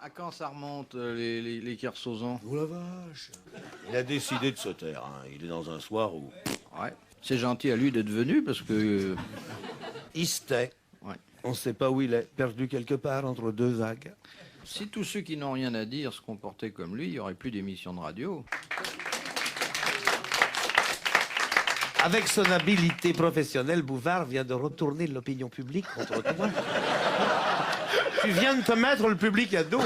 À quand ça remonte, les Kersozans? Oh la vache. Il a décidé de se taire. Hein. Il est dans un soir où... Ouais. C'est gentil à lui d'être venu parce que... Il se tait. Ouais. On ne sait pas où il est. Perdu quelque part entre deux vagues. Si tous ceux qui n'ont rien à dire se comportaient comme lui, il n'y aurait plus d'émissions de radio. Avec son habileté professionnelle, Bouvard vient de retourner l'opinion publique contre toi. Tu viens de te mettre le public à dos.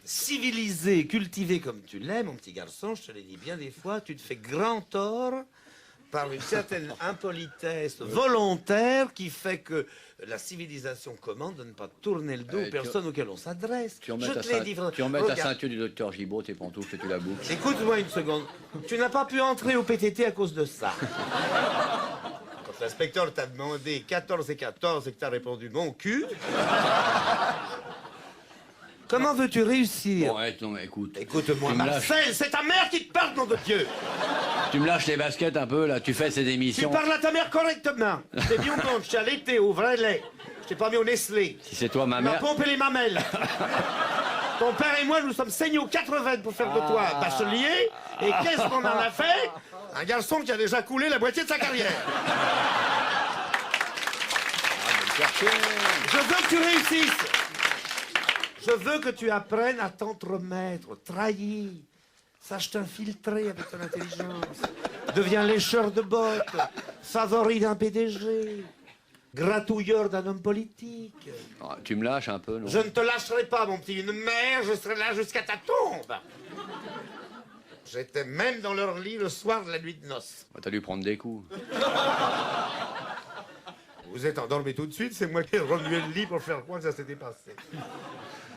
Civilisé, cultivé comme tu l'es, mon petit garçon, je te l'ai dit bien des fois, tu te fais grand tort par une certaine impolitesse volontaire qui fait que la civilisation commande de ne pas tourner le dos aux personnes auxquelles on s'adresse. Tu remets ta ceinture du docteur Gibault, tes pantoufles et tu la boucles. Écoute-moi une seconde. Tu n'as pas pu entrer au PTT à cause de ça. Quand l'inspecteur t'a demandé 14 et 14 et que t'as répondu mon cul... Comment veux-tu réussir? Bon, ouais, non, mais écoute. Écoute-moi, Marcel, c'est ta mère qui te parle, nom de Dieu. Tu me lâches les baskets un peu, là, tu fais ces émissions. Tu parles à ta mère correctement. Je t'ai mis au compte, je t'ai allaité au vrai lait. Je t'ai pas mis au Nestlé. Si c'est toi, ma Tu m'as mère... pompé les mamelles. Ton père et moi, nous sommes saignés aux 80 pour faire de toi un bachelier. Et qu'est-ce qu'on en a fait? Un garçon qui a déjà coulé la moitié de sa carrière. Je veux que tu réussisses. Je veux que tu apprennes à t'entremettre, trahir. Sache t'infiltrer avec ton intelligence. Deviens lécheur de bottes, favori d'un PDG, gratouilleur d'un homme politique. Ah, tu me lâches un peu, non? Je ne te lâcherai pas, mon petit. Une mère, je serai là jusqu'à ta tombe. J'étais même dans leur lit le soir de la nuit de noces. T'as dû prendre des coups. Vous êtes endormi tout de suite, c'est moi qui ai remué le lit pour faire croire que ça s'était passé.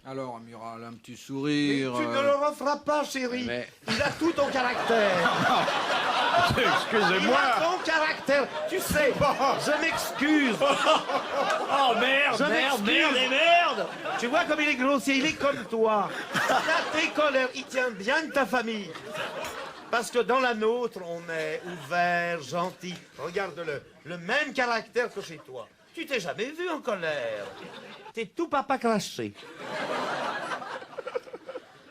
Alors, amiral, un petit sourire... Mais tu ne le referas pas, chérie. Mais... Il a tout ton caractère. Excusez-moi. Il a ton caractère. Tu sais, je m'excuse. Oh, merde, merde. Tu vois comme il est grossier, il est comme toi. Il a tes colères, il tient bien de ta famille. Parce que dans la nôtre, on est ouvert, gentil. Regarde-le, le même caractère que chez toi. Tu t'es jamais vu en colère. T'es tout papa craché.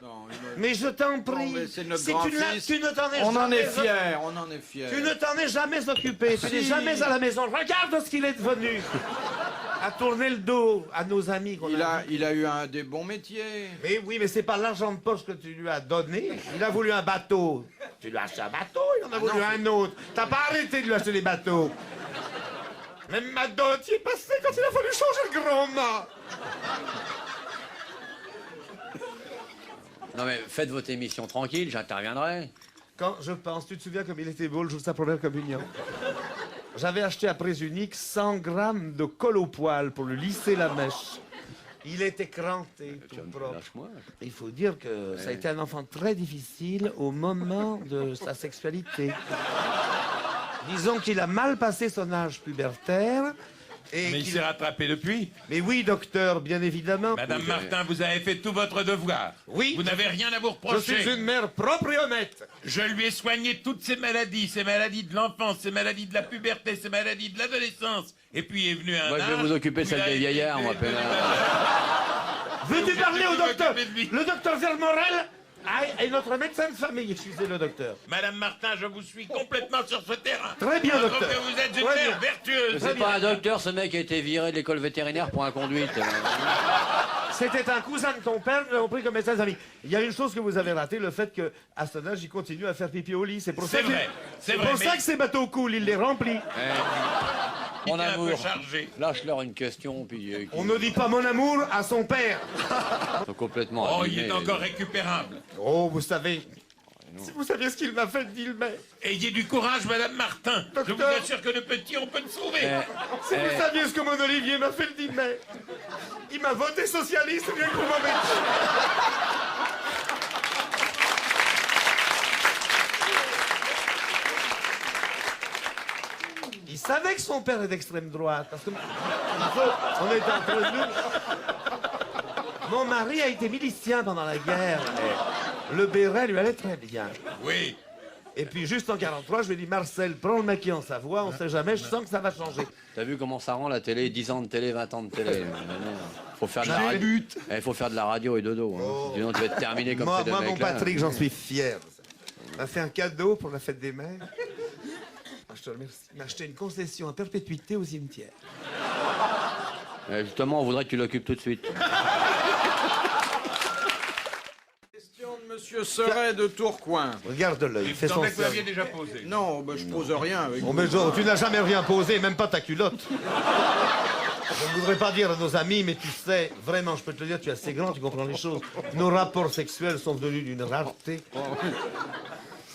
Non, mais je t'en prie, mais c'est notre si grand-fils. tu ne t'en es On en jamais est fiers, on en est fiers. Tu ne t'en es jamais occupé, tu n'es jamais à la maison. Regarde ce qu'il est devenu. À tourner le dos à nos amis qu'on Il a eu des bons métiers. Mais oui, mais c'est pas l'argent de poche que tu lui as donné. Il a voulu un bateau. Tu lui as acheté un bateau, il en a voulu un autre. T'as pas arrêté de lui acheter des bateaux. Même ma dot y est passée quand il a fallu changer le grand-mât. Non mais faites votre émission tranquille, j'interviendrai. Quand je pense, tu te souviens comme il était beau le jour de sa première communion? J'avais acheté à prix unique 100 grammes de colle au poil pour lui lisser la mèche. Il était cranté, tout propre. Lâche-moi. Il faut dire que ça a été un enfant très difficile au moment de sa sexualité. Disons qu'il a mal passé son âge pubertaire. Mais il s'est rattrapé depuis. Mais oui, docteur, bien évidemment. Madame Martin, vous avez fait tout votre devoir. Oui. Vous n'avez rien à vous Je reprocher. suis une mère propre et honnête. Je lui ai soigné toutes ces maladies de l'enfance, ces maladies de la puberté, ces maladies de l'adolescence. Et puis est venu un Moi, je vais vous occuper de celle des vieillards, moi, peinard. Veux-tu parler au docteur? Occupez de lui. Le docteur Vermorel est notre médecin de famille, excusez le docteur. Madame Martin, je vous suis complètement sur ce terrain. Très bien, Je trouve docteur. que vous êtes une Très mère bien. vertueuse. C'est pas un docteur, ce mec a été viré de l'école vétérinaire pour inconduite. C'était un cousin de ton père, nous l'avons pris comme médecin de famille. Il y a une chose que vous avez ratée, le fait qu'à son âge, il continue à faire pipi au lit. C'est pour ça C'est que- vrai, c'est c'est vrai, pour ça mais- que ces bateaux coulent, il les remplit. Mon Il est un peu amour, chargé. lâche-leur une question, puis... On ne dit pas mon amour à son père. Ils sont complètement Oh, abîmés, il est encore récupérable. Oh, vous savez, si vous saviez ce qu'il m'a fait, Dilmet. Ayez du courage, Madame Martin. Je vous Docteur. assure que le petit, on peut le sauver. Si vous saviez ce que mon Olivier m'a fait le 10 mai. Il m'a voté socialiste rien que pour m'embêter. Il savait que son père est d'extrême droite, parce que on est entre nous. Mon mari a été milicien pendant la guerre. Le béret lui allait très bien. Oui. Et puis juste en 43, je lui ai dit, Marcel, prends le maquis en Savoie, on sait jamais, je sens que ça va changer. T'as vu comment ça rend la télé? 10 ans de télé, 20 ans de télé. Faut faire de la radio. Il faut faire de la radio et dodo. Hein. Oh. Sinon tu vas être terminé comme Moi, ces deux mon mecs-là. Patrick, j'en suis fier. Il m'a fait un cadeau pour la fête des mères. Ah, je te remercie. Il m'a acheté une concession à perpétuité au cimetière. Justement, on voudrait que tu l'occupes tout de suite. Question de Monsieur Seret de Tourcoing. Regarde l'œil, il Il me fait son semblait que vous l'aviez cerveau. déjà posé. Non, ben, je pose rien avec Bon, vous. mais genre, tu n'as jamais rien posé, même pas ta culotte. Je ne voudrais pas dire à nos amis, mais tu sais, vraiment, je peux te le dire, tu es assez grand, tu comprends les choses. Nos rapports sexuels sont devenus d'une rareté.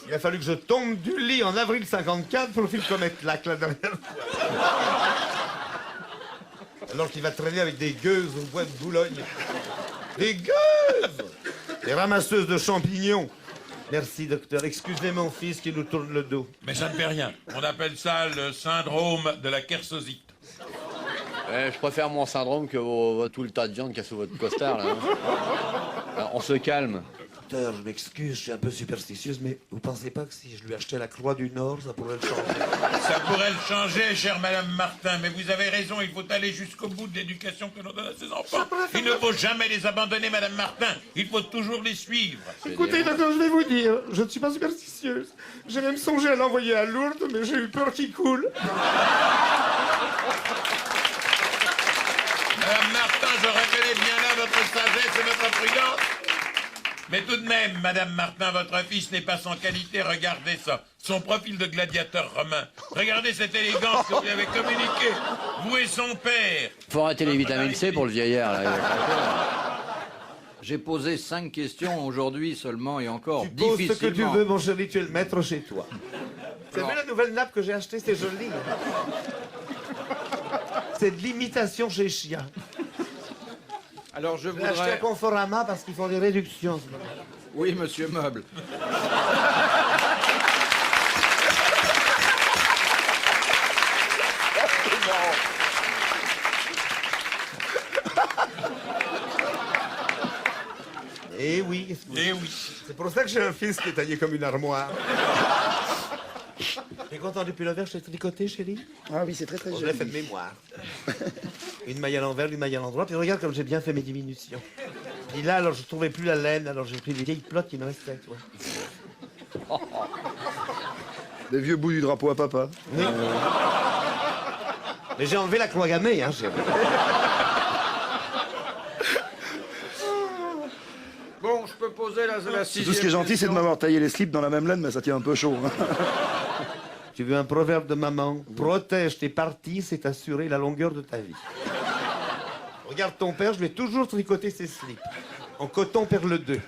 Il a fallu que je tombe du lit en avril 54 pour le film Comet Lac, la dernière fois. Alors qu'il va traîner avec des gueuses au bois de Boulogne. Des gueuses! Des ramasseuses de champignons. Merci, docteur. Excusez mon fils qui nous tourne le dos. Mais ça ne fait rien. On appelle ça le syndrome de la kersosite. Je préfère mon syndrome que tout le tas de viande qu'il y a sous votre costard. Là, hein. Alors, on se calme. Docteur, je m'excuse, je suis un peu superstitieuse, mais vous pensez pas que si je lui achetais la Croix du Nord, ça pourrait le changer? Ça pourrait le changer, chère Madame Martin, mais vous avez raison, il faut aller jusqu'au bout de l'éducation que l'on donne à ses enfants. Il ne faut jamais les abandonner, Madame Martin. Il faut toujours les suivre. Écoutez, docteur, je vais vous dire, je ne suis pas superstitieuse. J'ai même songé à l'envoyer à Lourdes, mais j'ai eu peur qu'il coule. Madame Martin, je reconnais bien là votre sagesse et votre prudence. Mais tout de même, Madame Martin, votre fils n'est pas sans qualité. Regardez ça, son profil de gladiateur romain. Regardez cette élégance que vous lui avez communiquée. Vous et son père. Faut arrêter les vitamines C pour le vieillard. Là. J'ai posé 5 questions aujourd'hui seulement et encore Tu poses ce que tu difficilement. veux, mon chéri, tu es le maître chez toi. Vous avez vu la nouvelle nappe que j'ai achetée, c'est joli. C'est de l'imitation chez Chia. Alors je Je l'ai acheté à voudrais... Conforama parce qu'ils font des réductions. en ce moment. Oui, Monsieur Meuble. Eh oui, Eh oui. c'est pour ça que j'ai un fils qui est taillé comme une armoire. T'es content du pull-over, je t'ai tricoté, chérie? Ah oui, c'est très Bon, je joli. l'ai fait de mémoire. Une maille à l'envers, une maille à l'endroit, puis regarde comme j'ai bien fait mes diminutions. Puis là, alors je trouvais plus la laine, alors j'ai pris des vieilles plottes qui me restaient, tu vois. Des vieux bouts du drapeau à papa. Oui. Mais j'ai enlevé la croix gammée, hein, chérie. Bon, je peux poser la sixième Tout ce qui est gentil, c'est de question. m'avoir taillé les slips dans la même laine, mais ça tient un peu chaud. hein. Tu veux un proverbe de maman? Protège tes parties, c'est assurer la longueur de ta vie. Regarde ton père, je lui ai toujours tricoté ses slips. En coton perle 2.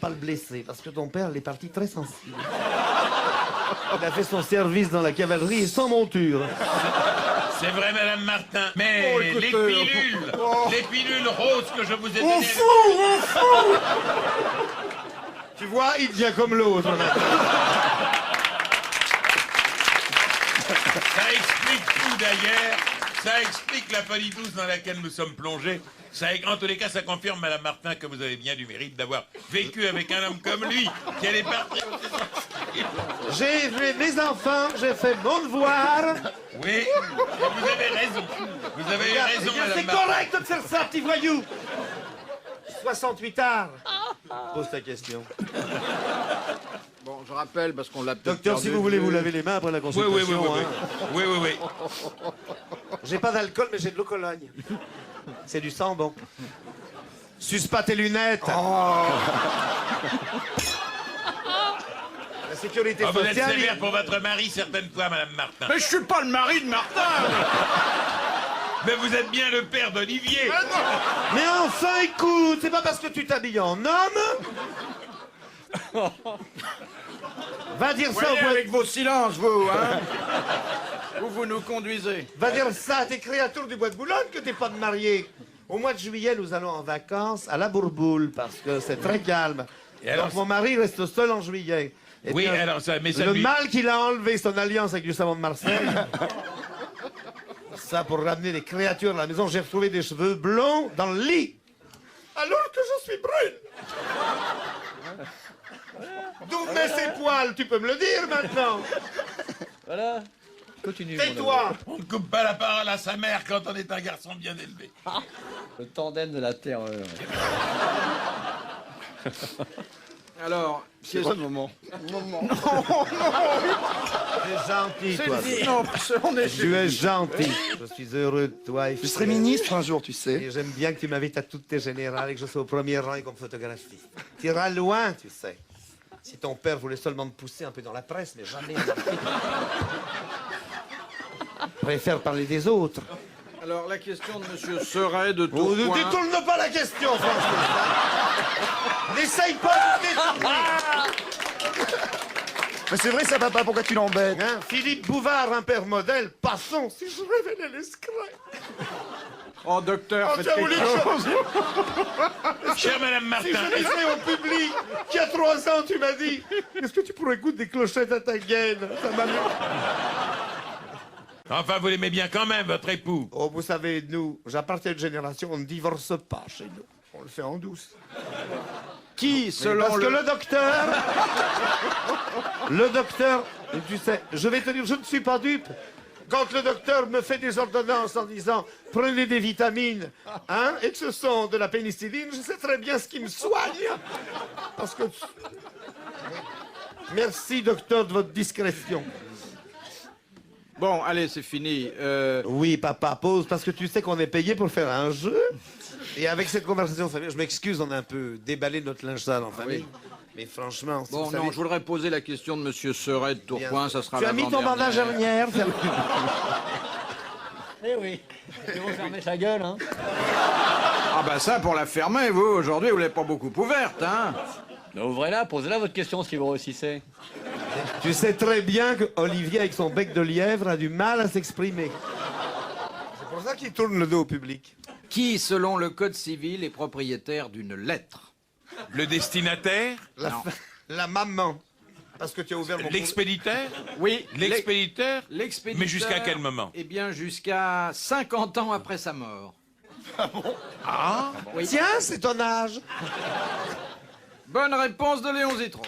Pas le blesser, parce que ton père, il est parti très sensible. Il a fait son service dans la cavalerie et sans monture. C'est vrai, Madame Martin. Mais Oh, écoutez, les pilules roses que je vous ai données... Tu vois, il devient comme l'autre. Ça explique tout d'ailleurs. Ça explique la folie douce dans laquelle nous sommes plongés. En tous les cas, ça confirme, Madame Martin, que vous avez bien du mérite d'avoir vécu avec un homme comme lui, qui allait partir. J'ai vu mes enfants, j'ai fait mon devoir. Oui, et vous avez raison. Vous avez raison, Eh bien, Madame c'est Martin. correct de faire ça, petit voyou. 68 tard. Pose ta question. Bon, je rappelle parce qu'on l'a peut-être Docteur, perdu si vous de voulez vue. vous laver les mains après la Oui, consultation. oui, oui, oui, hein. oui. Oui, oui, oui. J'ai pas d'alcool, mais j'ai de l'eau Cologne. C'est du sang, bon. Suce pas tes lunettes. La sécurité Ah, vous êtes sociale. sévère pour votre mari certaines fois, Madame Martin. Mais je suis pas le mari de Martin. Mais vous êtes bien le père d'Olivier. Mais enfin, écoute, c'est pas parce que tu t'habilles en homme. Va dire ça au Voyez bois. avec vos silences, vous, hein. Où vous nous conduisez. Va dire ça à tes créatures du bois de Boulogne que t'es pas de marié. Au mois de juillet, nous allons en vacances à la Bourboule parce que c'est très calme. Et alors, Donc mon mari reste seul en juillet. Eh Oui, bien, alors ça, mais ça le lui... mal qu'il a enlevé son alliance avec du savon de Marseille. Ça pour ramener les créatures à la maison, j'ai retrouvé des cheveux blonds dans le lit. Alors que je suis brune. D'où venaient ces poils, tu peux me le dire maintenant? Voilà. Continue. mon Tais-toi. On ne coupe pas la parole à sa mère quand on est un garçon bien élevé. ami. Le tandem de la terreur. Alors, C'est quoi le moment? C'est gentil, toi. non, on est Tu es gentil. Je suis heureux de toi. Je serai ministre un jour, tu sais. Et j'aime bien que tu m'invites à toutes tes générales et que je sois au premier rang et qu'on me photographie. Tu iras loin, tu sais. Si ton père voulait seulement me pousser un peu dans la presse, mais jamais en Afrique. Je préfère parler des autres. Alors, la question de monsieur serait de Oh, ne Tourcoing. détourne pas la question, Francis. N'essaye pas de détourner. Mais c'est vrai ça, papa, pourquoi tu l'embêtes? Hein, Philippe Bouvard, un père modèle, passons, si je révélais les secrets. Oh, docteur, Oh, faites tiens, vous quelque voulez chose. Chère Madame Si Martin, je disais au public qu'il y a 3 ans, tu m'as dit, est-ce que tu pourrais goûter des clochettes à ta gaine? Ça m'a mis... enfin vous l'aimez bien quand même, votre époux. Oh, vous savez, nous, j'appartiens à une génération, on ne divorce pas chez nous. On le fait en douce. Qui, selon Parce que le docteur, tu sais, je vais te dire, je ne suis pas dupe. Quand le docteur me fait des ordonnances en disant prenez des vitamines, hein, et que ce sont de la pénicilline, je sais très bien ce qui me soigne. Parce que. Merci, docteur, de votre discrétion. Bon, allez, c'est fini. Oui, papa, pause, parce que tu sais qu'on est payé pour faire un jeu. Et avec cette conversation familiale, je m'excuse, on a un peu déballé notre linge sale en famille. Mais franchement, Bon, vous non, savez- je voudrais poser la question de monsieur Seret de Tourcoing, ça sera Tu as mis ton bandage l'avant-dernière. arrière, Eh oui. Ils vont fermer sa gueule, hein. Ah bah ça, pour la fermer, vous, aujourd'hui, vous l'avez pas beaucoup ouverte, hein. Mais ouvrez-la, posez-la votre question si vous réussissez. Tu sais très bien que Olivier, avec son bec de lièvre, a du mal à s'exprimer. C'est pour ça qu'il tourne le dos au public. Qui, selon le code civil, est propriétaire d'une lettre? Le destinataire, Non. La maman. Parce que tu as ouvert mon... l'expéditeur, Oui, l'expéditeur. l'expéditeur. Mais jusqu'à quel moment? Eh bien, jusqu'à 50 ans après sa mort. Ah, Oui. Tiens, c'est ton âge. Bonne réponse de Léon Zitrone.